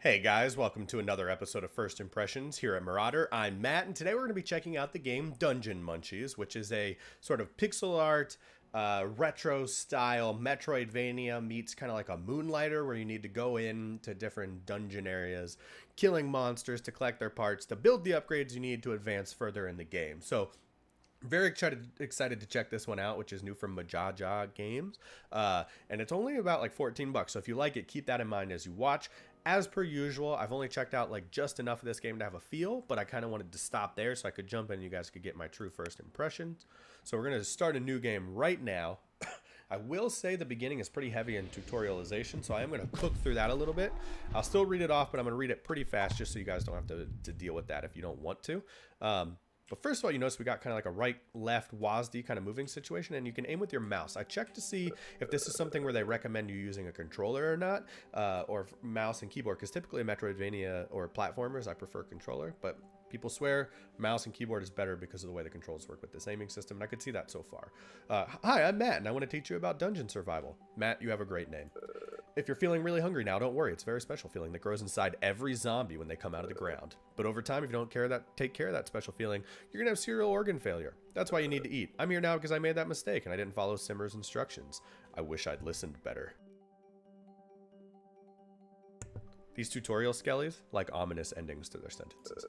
Hey guys, welcome to another episode of First Impressions here at MurrOtter. I'm Matt, and today we're going to be checking out the game Dungeon Munchies, which is a sort of pixel art, retro style metroidvania meets kind of like a Moonlighter, where you need to go into different dungeon areas, killing monsters to collect their parts, to build the upgrades you need to advance further in the game. So very excited to check this one out, which is new from muJAJa Games, and it's only about like 14 bucks. So if you like it, keep that in mind as you watch. As per usual, I've only checked out like just enough of this game to have a feel, but I kind of wanted to stop there so I could jump in and you guys could get my true first impressions. So we're going to start a new game right now. I will say the beginning is pretty heavy in tutorialization, so I am going to cook through that a little bit. I'll still read it off, but I'm going to read it pretty fast just so you guys don't have to deal with that if you don't want to. But first of all, you notice we got kind of like a right, left, WASD kind of moving situation, and you can aim with your mouse. I checked to see if this is something where they recommend you using a controller or not, or mouse and keyboard, because typically Metroidvania or platformers, I prefer controller, but people swear mouse and keyboard is better because of the way the controls work with this aiming system, and I could see that so far. Hi, I'm Matt, and I want to teach you about dungeon survival. Matt, you have a great name. If you're feeling really hungry now, don't worry. It's a very special feeling that grows inside every zombie when they come out of the ground. But over time, if you don't take care of that special feeling, you're going to have serial organ failure. That's why you need to eat. I'm here now because I made that mistake and I didn't follow Simmer's instructions. I wish I'd listened better. These tutorial skellies like ominous endings to their sentences.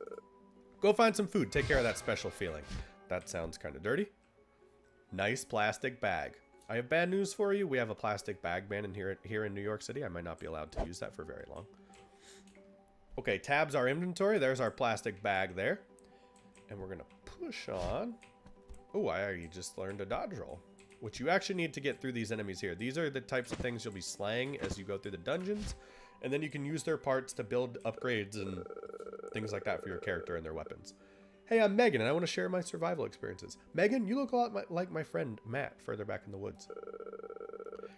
Go find some food. Take care of that special feeling. That sounds kind of dirty. Nice plastic bag. I have bad news for you. We have a plastic bag ban in here in New York City. I might not be allowed to use that for very long. Okay, tabs our inventory. There's our plastic bag there. And we're going to push on. Oh, I already just learned a dodge roll, which you actually need to get through these enemies here. These are the types of things you'll be slaying as you go through the dungeons. And then you can use their parts to build upgrades and things like that for your character and their weapons. Hey, I'm Megan, and I want to share my survival experiences. Megan, you look a lot like my friend Matt further back in the woods.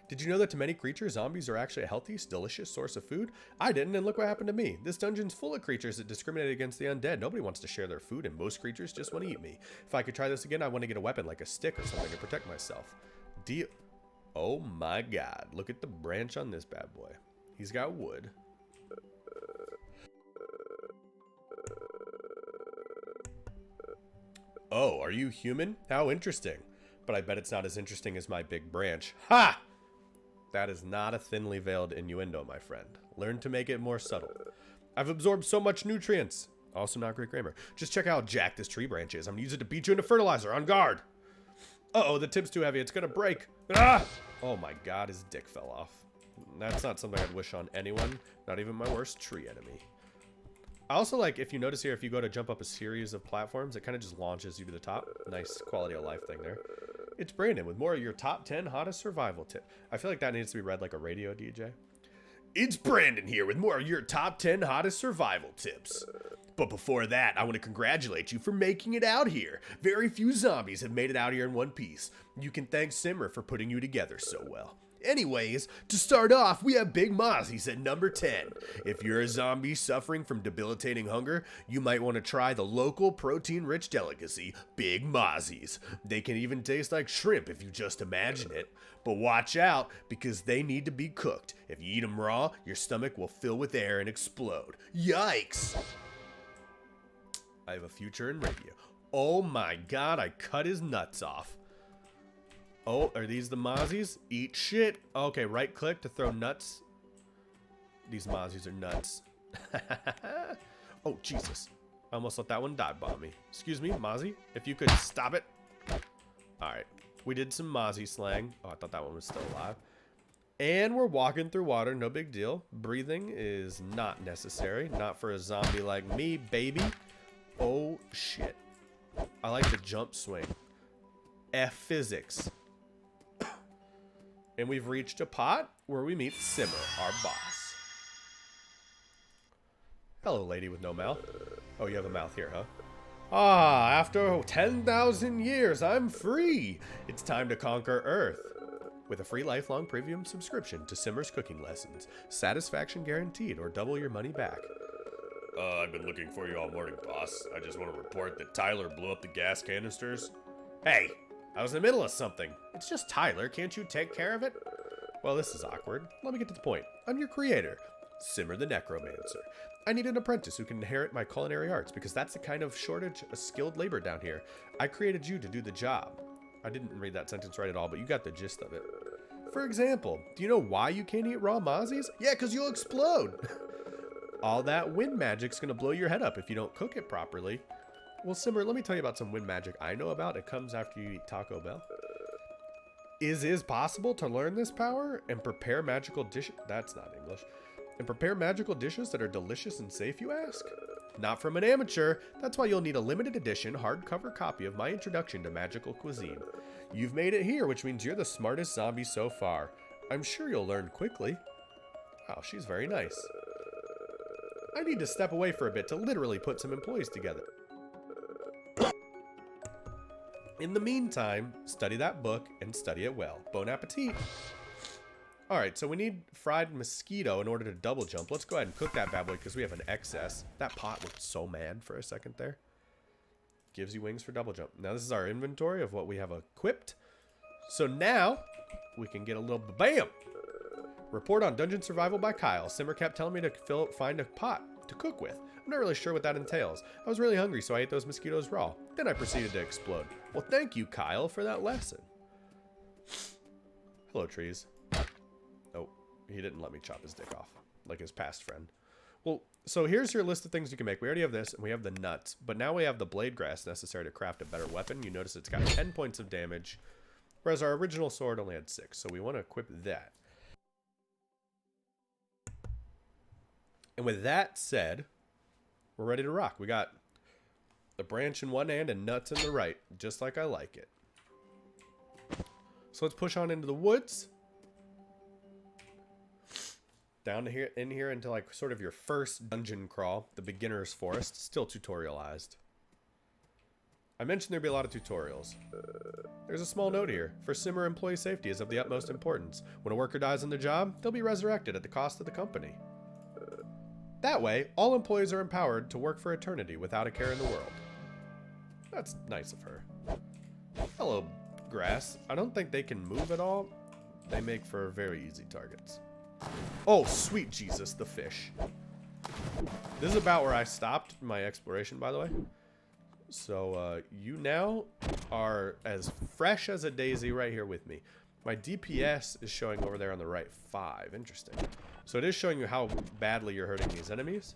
Did you know that to many creatures, zombies are actually a healthy, delicious source of food? I didn't, and look what happened to me. This dungeon's full of creatures that discriminate against the undead. Nobody wants to share their food, and most creatures just want to eat me. If I could try this again, I want to get a weapon like a stick or something to protect myself. Deal. Oh my god, look at the branch on this bad boy. He's got wood. Oh, are you human? How interesting. But I bet it's not as interesting as my big branch. Ha! That is not a thinly veiled innuendo, my friend. Learn to make it more subtle. I've absorbed so much nutrients. Also not great grammar. Just check out how jacked this tree branch is. I'm gonna use it to beat you into fertilizer. On guard. Uh-oh, the tip's too heavy. It's gonna break. Ah! Oh my god, his dick fell off. That's not something I'd wish on anyone. Not even my worst tree enemy. I also like, if you notice here, if you go to jump up a series of platforms, it kind of just launches you to the top. Nice quality of life thing there. It's Brandon with more of your top 10 hottest survival tip. I feel like that needs to be read like a radio DJ. It's Brandon here with more of your top 10 hottest survival tips. But before that, I want to congratulate you for making it out here. Very few zombies have made it out here in one piece. You can thank Simmer for putting you together so well. Anyways, to start off, we have Big Mozzies at number 10. If you're a zombie suffering from debilitating hunger, you might want to try the local protein-rich delicacy, Big Mozzies. They can even taste like shrimp if you just imagine it. But watch out, because they need to be cooked. If you eat them raw, your stomach will fill with air and explode. Yikes! I have a future in radio. Oh my god, I cut his nuts off. Oh, are these the Mozzies? Eat shit. Okay, right click to throw nuts. These Mozzies are nuts. Oh, Jesus. I almost let that one dive bomb me. Excuse me, Mozzie, if you could stop it. Alright, we did some Mozzie slang. Oh, I thought that one was still alive. And we're walking through water, no big deal. Breathing is not necessary. Not for a zombie like me, baby. Oh, shit. I like the jump swing. F physics. And we've reached a pot where we meet Simmer, our boss. Hello, lady with no mouth. Oh, you have a mouth here, huh? Ah, after 10,000 years, I'm free. It's time to conquer Earth. With a free lifelong premium subscription to Simmer's cooking lessons. Satisfaction guaranteed or double your money back. I've been looking for you all morning, boss. I just want to report that Tyler blew up the gas canisters. Hey! I was in the middle of something. It's just Tyler. Can't you take care of it? Well, this is awkward. Let me get to the point. I'm your creator. Simmer the necromancer. I need an apprentice who can inherit my culinary arts because that's the kind of shortage of skilled labor down here. I created you to do the job. I didn't read that sentence right at all, but you got the gist of it. For example, do you know why you can't eat raw mozzies? Yeah, because you'll explode. All that wind magic's going to blow your head up if you don't cook it properly. Well, Simmer, let me tell you about some wind magic I know about. It comes after you eat Taco Bell. Is it possible to learn this power and prepare magical dishes? That's not English. And prepare magical dishes that are delicious and safe, you ask? Not from an amateur. That's why you'll need a limited edition hardcover copy of my introduction to magical cuisine. You've made it here, which means you're the smartest zombie so far. I'm sure you'll learn quickly. Wow, she's very nice. I need to step away for a bit to literally put some employees together. In the meantime, study that book and study it well. Bon appetit. Alright, so we need fried mosquito in order to double jump. Let's go ahead and cook that bad boy because we have an excess. That pot looked so mad for a second there. Gives you wings for double jump. Now this is our inventory of what we have equipped. So now we can get a little bam! Report on dungeon survival by Kyle. Simmer kept telling me to find a pot to cook with. I'm not really sure what that entails. I was really hungry, so I ate those mosquitoes raw. Then I proceeded to explode. Well, thank you, Kyle, for that lesson. Hello, trees. Oh, he didn't let me chop his dick off, like his past friend. Well, so here's your list of things you can make. We already have this, and we have the nuts. But now we have the blade grass necessary to craft a better weapon. You notice it's got 10 points of damage, whereas our original sword only had 6. So we want to equip that. And with that said, we're ready to rock. We got the branch in one hand and nuts in the right, just like I like it. So let's push on into the woods. Down to here, in here into like sort of your first dungeon crawl, the beginner's forest, still tutorialized. I mentioned there'd be a lot of tutorials. There's a small note here. For Simmer, employee safety is of the utmost importance. When a worker dies on the job, they'll be resurrected at the cost of the company. That way, all employees are empowered to work for eternity without a care in the world. That's nice of her. Hello, grass. I don't think they can move at all. They make for very easy targets. Oh, sweet Jesus, the fish. This is about where I stopped my exploration, by the way. So, you now are as fresh as a daisy right here with me. My DPS is showing over there on the right 5. Interesting. So it is showing you how badly you're hurting these enemies.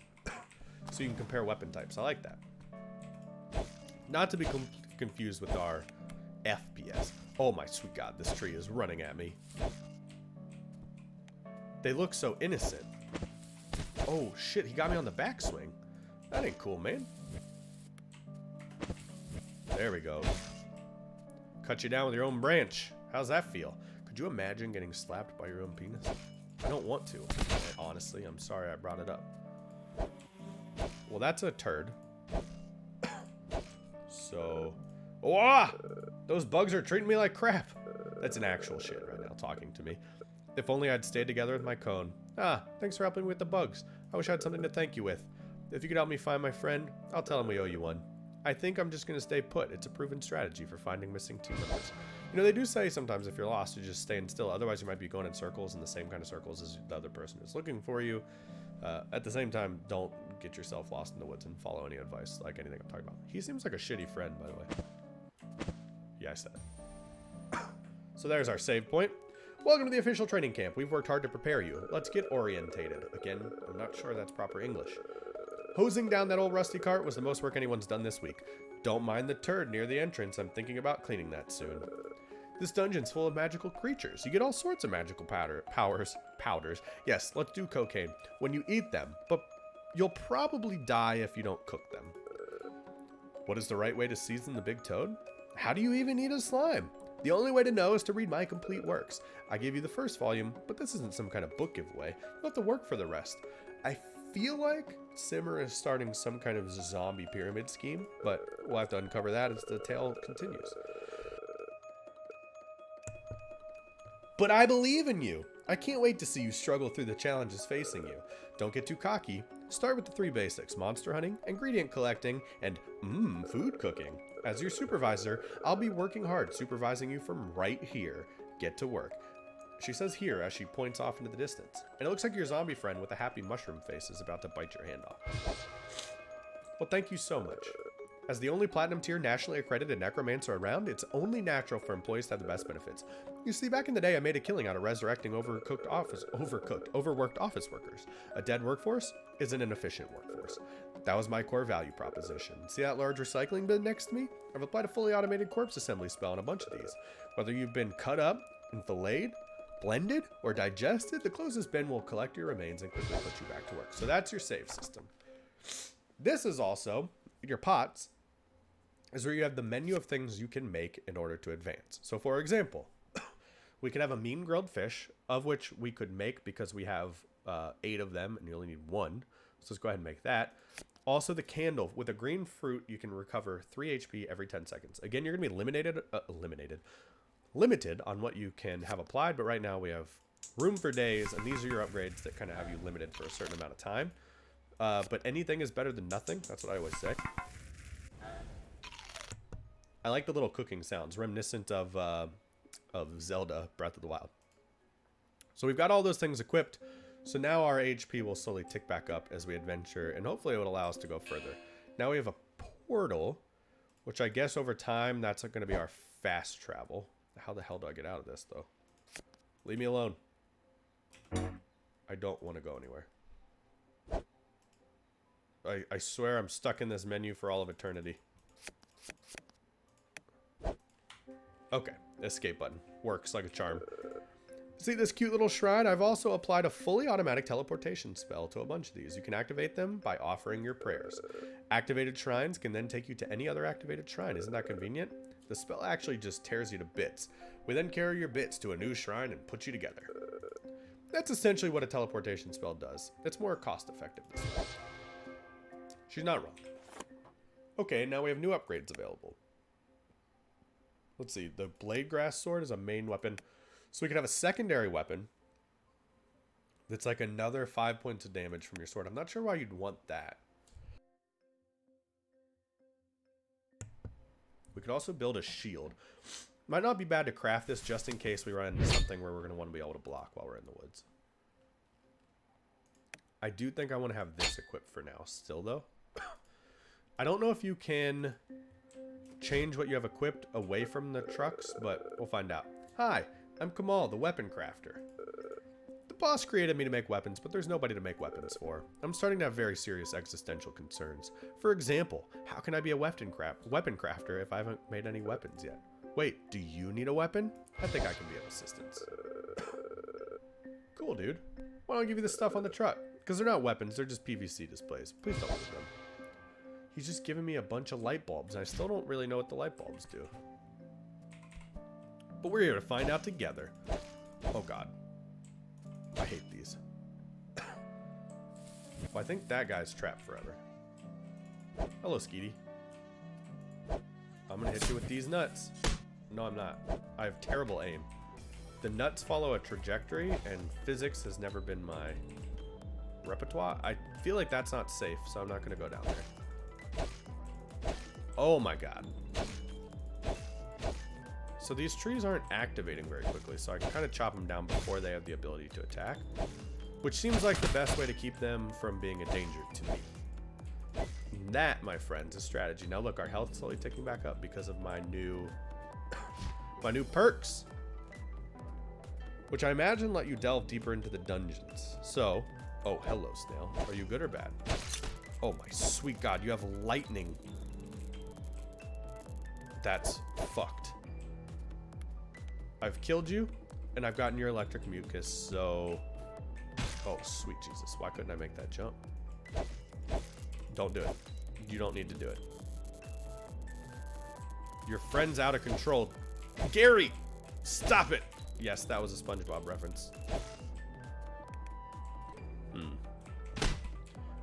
So you can compare weapon types. I like that. Not to be confused with our FPS. Oh my sweet God, this tree is running at me. They look so innocent. Oh shit, he got me on the backswing. That ain't cool, man. There we go. Cut you down with your own branch. How's that feel? Could you imagine getting slapped by your own penis? I don't want to. Honestly, I'm sorry I brought it up. Well, that's a turd. So... Oh, ah! Those bugs are treating me like crap. That's an actual shit right now talking to me. If only I'd stayed together with my cone. Ah, thanks for helping me with the bugs. I wish I had something to thank you with. If you could help me find my friend, I'll tell him we owe you one. I think I'm just going to stay put. It's a proven strategy for finding missing team members. You know, they do say sometimes if you're lost, you just staying still. Otherwise, you might be going in circles, in the same kind of circles as the other person is looking for you. At the same time, don't get yourself lost in the woods and follow any advice, like anything I'm talking about. He seems like a shitty friend, by the way. Yeah, I said it. So there's our save point. Welcome to the official training camp. We've worked hard to prepare you. Let's get orientated. Again, I'm not sure that's proper English. Hosing down that old rusty cart was the most work anyone's done this week. Don't mind the turd near the entrance. I'm thinking about cleaning that soon. This dungeon's full of magical creatures. You get all sorts of magical powders. Yes, let's do cocaine. When you eat them, but you'll probably die if you don't cook them. What is the right way to season the big toad? How do you even eat a slime? The only way to know is to read my complete works. I gave you the first volume, but this isn't some kind of book giveaway. You'll have to work for the rest. I feel like Simmer is starting some kind of zombie pyramid scheme, but we'll have to uncover that as the tale continues. But I believe in you. I can't wait to see you struggle through the challenges facing you. Don't get too cocky. Start with the 3 basics: monster hunting, ingredient collecting, and food cooking. As your supervisor, I'll be working hard supervising you from right here. Get to work. She says here as she points off into the distance. And it looks like your zombie friend with a happy mushroom face is about to bite your hand off. Well, thank you so much. As the only platinum tier nationally accredited necromancer around, it's only natural for employees to have the best benefits. You see, back in the day, I made a killing out of resurrecting overworked office workers. A dead workforce is an inefficient workforce. That was my core value proposition. See that large recycling bin next to me? I've applied a fully automated corpse assembly spell on a bunch of these. Whether you've been cut up and filleted, blended, or digested, the closest bin will collect your remains and quickly put you back to work. So that's your save system. This is also your pots, is where you have the menu of things you can make in order to advance. So for example, we could have a mean grilled fish, of which we could make because we have 8 of them and you only need 1. So let's go ahead and make that. Also the candle. With a green fruit, you can recover 3 HP every 10 seconds. Again, you're going to be limited on what you can have applied, but right now we have room for days, and these are your upgrades that kind of have you limited for a certain amount of time. But anything is better than nothing. That's what I always say. I like the little cooking sounds, reminiscent of Zelda Breath of the Wild. So we've got all those things equipped. So now our HP will slowly tick back up as we adventure, and hopefully it would allow us to go further. Now we have a portal, which I guess over time, that's going to be our fast travel. How the hell do I get out of this, though? Leave me alone. I don't want to go anywhere. I swear I'm stuck in this menu for all of eternity. Okay, escape button. Works like a charm. See this cute little shrine? I've also applied a fully automatic teleportation spell to a bunch of these. You can activate them by offering your prayers. Activated shrines can then take you to any other activated shrine. Isn't that convenient? The spell actually just tears you to bits. We then carry your bits to a new shrine and put you together. That's essentially what a teleportation spell does. It's more cost effective this way. She's not wrong. Okay, now we have new upgrades available. Let's see. The blade grass sword is a main weapon. So we can have a secondary weapon that's like another 5 points of damage from your sword. I'm not sure why you'd want that. We could also build a shield. Might not be bad to craft this just in case we run into something where we're going to want to be able to block while we're in the woods. I do think I want to have this equipped for now still, though. I don't know if you can change what you have equipped away from the trucks, but we'll find out. Hi, I'm Kamal, the weapon crafter. The boss created me to make weapons, but there's nobody to make weapons for. I'm starting to have very serious existential concerns. For example, how can I be a weapon crafter if I haven't made any weapons yet? Wait, do you need a weapon? I think I can be of assistance. Cool, dude. Why don't I give you the stuff on the truck? Because they're not weapons, they're just PVC displays. Please don't move them. He's just giving me a bunch of light bulbs, and I still don't really know what the light bulbs do. But we're here to find out together. Oh god. I hate these. Well, I think that guy's trapped forever. Hello, Skeety. I'm gonna hit you with these nuts. No, I'm not. I have terrible aim. The nuts follow a trajectory, and physics has never been my repertoire. I feel like that's not safe, so I'm not gonna go down there. Oh my god. So these trees aren't activating very quickly, so I can kind of chop them down before they have the ability to attack, which seems like the best way to keep them from being a danger to me. That, my friends, is strategy. Now look, our health is slowly ticking back up because of my new perks, which I imagine let you delve deeper into the dungeons. So, oh, hello, snail. Are you good or bad? Oh my sweet god, you have lightning. That's fucked. I've killed you, and I've gotten your electric mucus, so... Oh, sweet Jesus. Why couldn't I make that jump? Don't do it. You don't need to do it. Your friend's out of control. Gary! Stop it! Yes, that was a SpongeBob reference.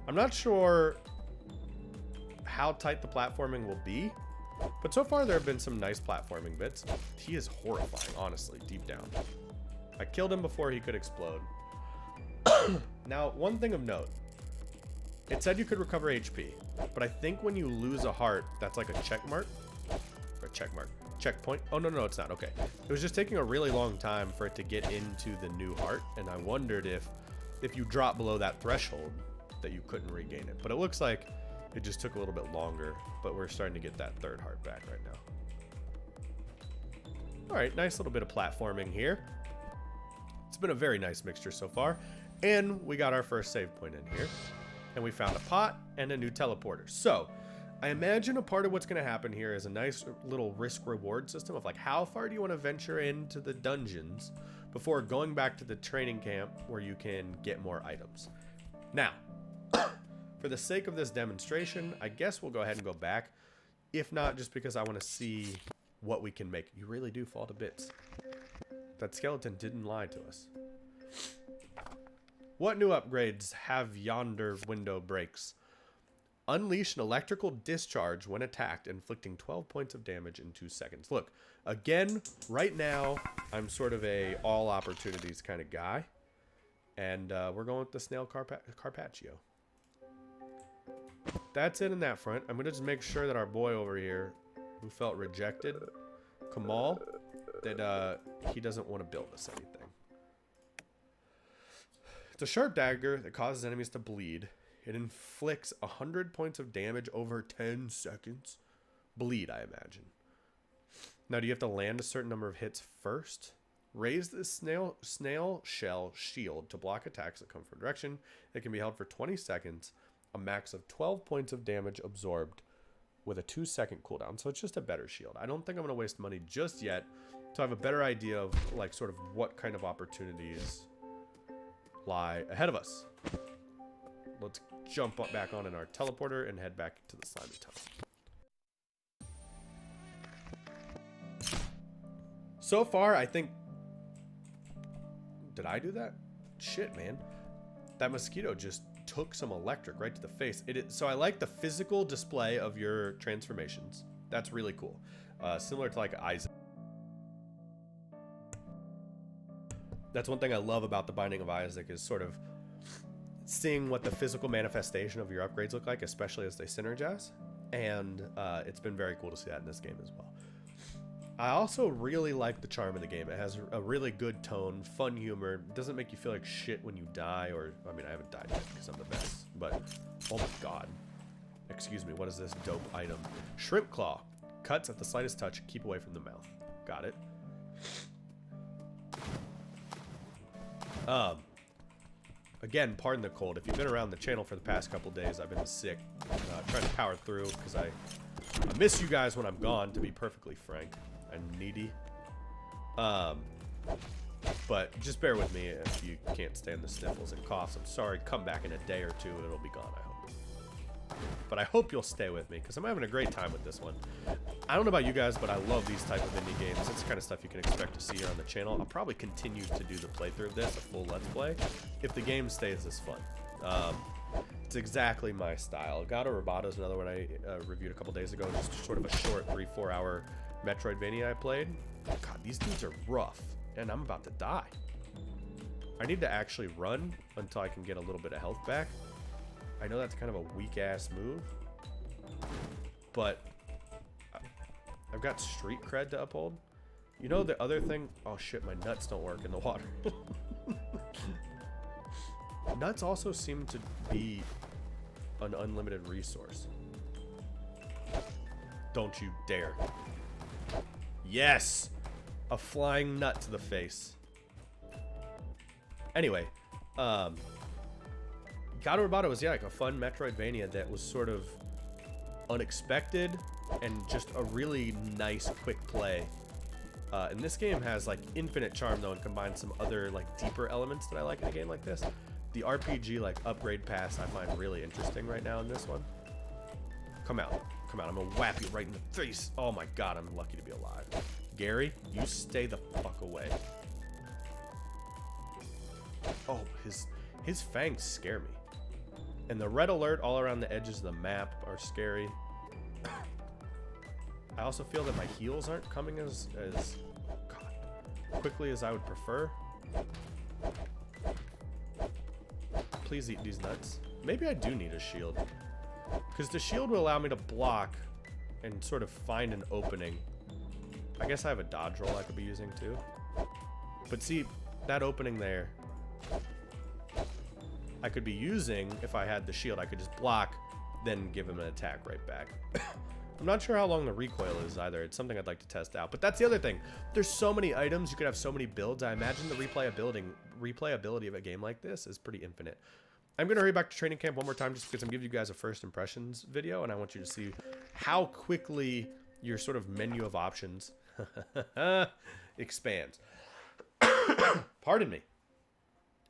I'm not sure how tight the platforming will be, but so far there have been some nice platforming bits. He is horrifying, honestly, deep down. I killed him before he could explode. Now, one thing of note. It said you could recover HP, but I think when you lose a heart, that's like a check mark. Or a check mark. checkpoint. Oh, no, no, it's not. Okay. It was just taking a really long time for it to get into the new heart, and I wondered if you drop below that threshold that you couldn't regain it. But it looks like it just took a little bit longer, but we're starting to get that third heart back right now. All right, nice little bit of platforming here. It's been a very nice mixture so far. And we got our first save point in here. And we found a pot and a new teleporter. So, I imagine a part of what's going to happen here is a nice little risk-reward system of like, how far do you want to venture into the dungeons before going back to the training camp where you can get more items. Now, for the sake of this demonstration, I guess we'll go ahead and go back. If not, just because I want to see what we can make. You really do fall to bits. That skeleton didn't lie to us. What new upgrades have yonder window breaks? Unleash an electrical discharge when attacked, inflicting 12 points of damage in 2 seconds. Look, again, right now, I'm sort of a all opportunities kind of guy. And we're going with the snail Carpaccio. That's it in that front. I'm going to just make sure that our boy over here, who felt rejected, Kamal, that he doesn't want to build us anything. It's a sharp dagger that causes enemies to bleed. It inflicts 100 points of damage over 10 seconds. Bleed, I imagine. Now, do you have to land a certain number of hits first? Raise the snail shell shield to block attacks that come from direction. It can be held for 20 seconds. A max of 12 points of damage absorbed with a 2-second cooldown. So it's just a better shield. I don't think I'm going to waste money just yet to have a better idea of like sort of what kind of opportunities lie ahead of us. Let's jump back on in our teleporter and head back to the slimy tunnel. So far, I think... Did I do that? Shit, man. That mosquito just took some electric right to the face. So I like the physical display of your transformations. That's really cool. Similar to like Isaac. That's one thing I love about the Binding of Isaac is sort of seeing what the physical manifestation of your upgrades look like, especially as they synergize. And it's been very cool to see that in this game as well. I also really like the charm of the game. It has a really good tone, fun humor. It doesn't make you feel like shit when you die, or, I mean, I haven't died yet because I'm the best. But, oh my god. Excuse me, what is this dope item? Shrimp Claw. Cuts at the slightest touch, keep away from the mouth. Got it. Again, pardon the cold. If you've been around the channel for the past couple days, I've been sick. Trying to power through because I miss you guys when I'm gone, to be perfectly frank. I'm needy. But just bear with me if you can't stand the sniffles and coughs. I'm sorry. Come back in a day or two and it'll be gone, I hope. But I hope you'll stay with me because I'm having a great time with this one. I don't know about you guys, but I love these type of indie games. It's the kind of stuff you can expect to see here on the channel. I'll probably continue to do the playthrough of this, a full Let's Play, if the game stays this fun. It's exactly my style. God of Roboto is another one I reviewed a couple days ago. Just sort of a short 3-4 hour metroidvania I played. God, these dudes are rough, and I'm about to die. I need to actually run until I can get a little bit of health back. I know that's kind of a weak-ass move, but I've got street cred to uphold. You know the other thing? Oh shit, my nuts don't work in the water. Nuts also seem to be an unlimited resource. Don't you dare. Yes! A flying nut to the face. Anyway, God of Roboto was, yeah, like a fun Metroidvania that was sort of unexpected and just a really nice, quick play. And this game has, like, infinite charm, though, and combines some other, like, deeper elements that I like in a game like this. The RPG, like, upgrade pass I find really interesting right now in this one. Come out. Come out. I'm gonna whap you right in the face. Oh, my God. I'm lucky to be alive. Gary, you stay the fuck away. Oh, his fangs scare me. And the red alert all around the edges of the map are scary. I also feel that my heals aren't coming as quickly as I would prefer. Please eat these nuts. Maybe I do need a shield. Because the shield will allow me to block and sort of find an opening I guess I have a dodge roll I could be using too. But see, that opening there, I could be using, if I had the shield, I could just block, then give him an attack right back. I'm not sure how long the recoil is either. It's something I'd like to test out. But that's the other thing. There's so many items. You could have so many builds. I imagine the replayability of a game like this is pretty infinite. I'm going to hurry back to training camp one more time just because I'm giving you guys a first impressions video. And I want you to see how quickly your sort of menu of options expands. Pardon me.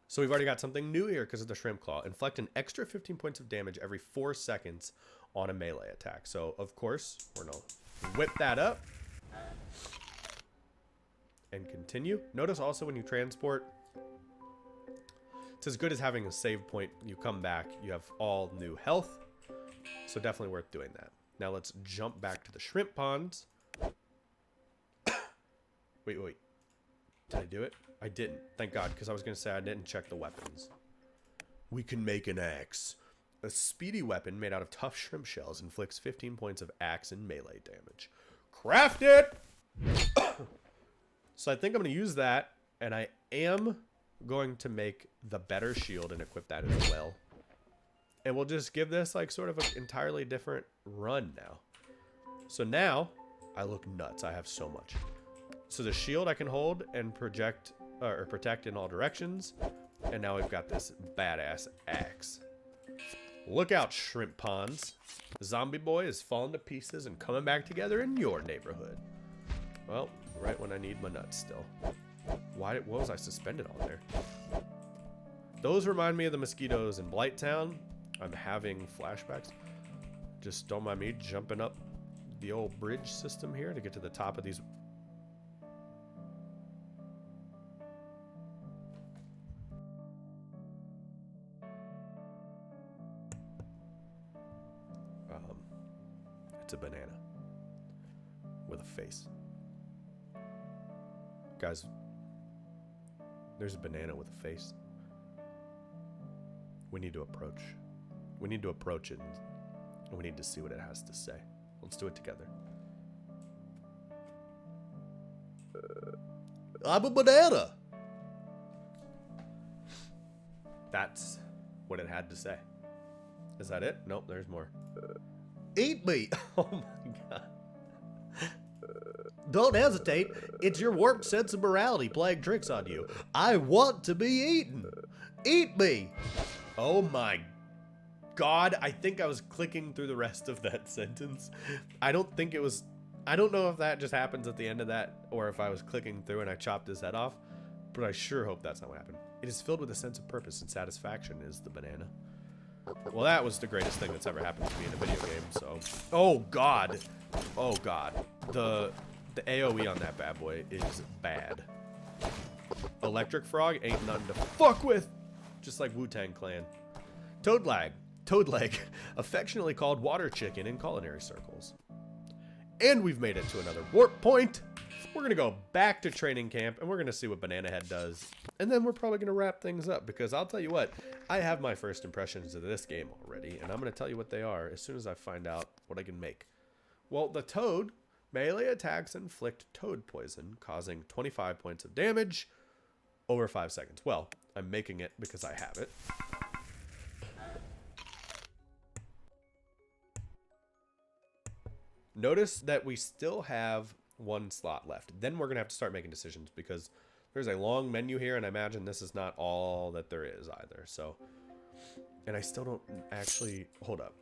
So we've already got something new here because of the shrimp claw. Inflict an extra 15 points of damage every 4 seconds on a melee attack. So, of course, we're going to whip that up and continue. Notice also when you transport, it's as good as having a save point. You come back, you have all new health. So definitely worth doing that. Now let's jump back to the shrimp ponds. Wait. Did I do it? I didn't. Thank God, because I was going to say I didn't check the weapons. We can make an axe. A speedy weapon made out of tough shrimp shells inflicts 15 points of axe and melee damage. Craft it! So I think I'm going to use that, and I am going to make the better shield and equip that as well. And we'll just give this like sort of an entirely different run now. So now I look nuts. I have so much. So the shield I can hold and project or protect in all directions. And now we've got this badass axe. Look out, shrimp ponds. Zombie boy is falling to pieces and coming back together in your neighborhood. Well, right when I need my nuts still. What was I suspended on there? Those remind me of the mosquitoes in Blighttown. I'm having flashbacks. Just don't mind me jumping up the old bridge system here to get to the top of these. It's a banana with a face. Guys, there's a banana with a face. We need to approach. We need to approach it, and we need to see what it has to say. Let's do it together. I'm a banana. That's what it had to say. Is that it? Nope, there's more. Eat me! Oh my god. Don't hesitate. It's your warped sense of morality playing tricks on you. I want to be eaten. Eat me! Oh my god. I think I was clicking through the rest of that sentence. I don't think it was... I don't know if that just happens at the end of that or if I was clicking through and I chopped his head off. But I sure hope that's not what happened. It is filled with a sense of purpose and satisfaction is the banana. Well, that was the greatest thing that's ever happened to me in a video game, so... Oh, God. Oh, God. The AoE on that bad boy is bad. Electric Frog ain't nothing to fuck with. Just like Wu-Tang Clan. Toadleg, affectionately called Water Chicken in culinary circles. And we've made it to another warp point. We're going to go back to training camp, and we're going to see what Banana Head does. And then we're probably going to wrap things up, because I'll tell you what, I have my first impressions of this game already, and I'm going to tell you what they are as soon as I find out what I can make. Well, the Toad, melee attacks inflict toad poison, causing 25 points of damage over 5 seconds. Well, I'm making it because I have it. Notice that we still have one slot left. Then we're going to have to start making decisions because there's a long menu here, and I imagine this is not all that there is either. So, and I still don't actually... Hold up.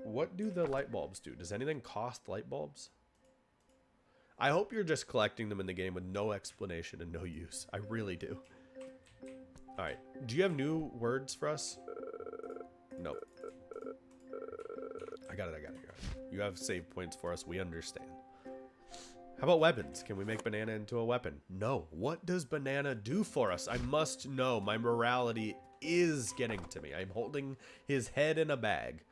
What do the light bulbs do? Does anything cost light bulbs? I hope you're just collecting them in the game with no explanation and no use. I really do. Alright. Do you have new words for us? Nope. I got it. You have save points for us. We understand. How about weapons? Can we make Banana into a weapon? No. What does Banana do for us? I must know. My morality is getting to me. I'm holding his head in a bag.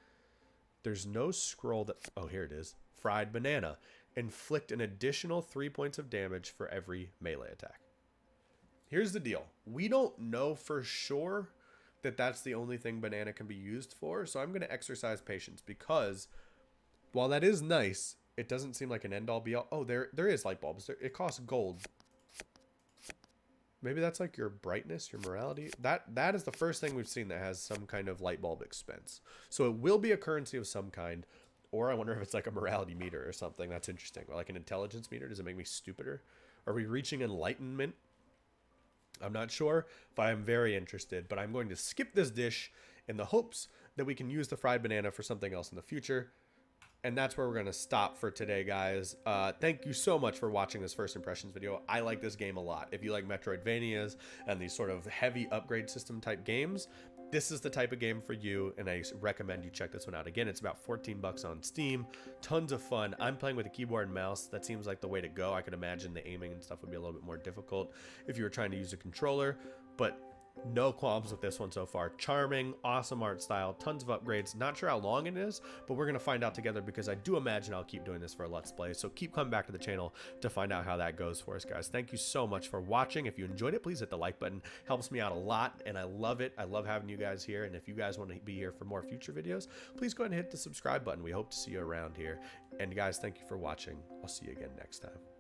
There's no scroll that... Oh, here it is. Fried Banana. Inflict an additional 3 points of damage for every melee attack. Here's the deal. We don't know for sure that that's the only thing Banana can be used for, so I'm going to exercise patience because while that is nice, It doesn't seem like an end-all be-all. Oh, there is light bulbs. It costs gold. Maybe that's like your brightness, your morality. That is the first thing we've seen that has some kind of light bulb expense. So it will be a currency of some kind. Or I wonder if it's like a morality meter or something. That's interesting. Or like an intelligence meter. Does it make me stupider? Are we reaching enlightenment? I'm not sure, but I'm very interested. But I'm going to skip this dish in the hopes that we can use the fried banana for something else in the future. And that's where we're going to stop for today, guys. Thank you so much for watching this first impressions video. I like this game a lot. If you like metroidvanias and these sort of heavy upgrade system type games, this is the type of game for you, and I recommend you check this one out. Again, it's about 14 bucks on Steam. Tons of fun. I'm playing with a keyboard and mouse. That seems like the way to go. I could imagine the aiming and stuff would be a little bit more difficult if you were trying to use a controller, but no qualms with this one so far. Charming, awesome art style, tons of upgrades. Not sure how long it is, but we're going to find out together because I do imagine I'll keep doing this for a Let's Play. So keep coming back to the channel to find out how that goes for us, guys. Thank you so much for watching. If you enjoyed it, please hit the like button. Helps me out a lot, and I love it. I love having you guys here, and if you guys want to be here for more future videos, please go ahead and hit the subscribe button. We hope to see you around here. And guys, thank you for watching. I'll see you again next time.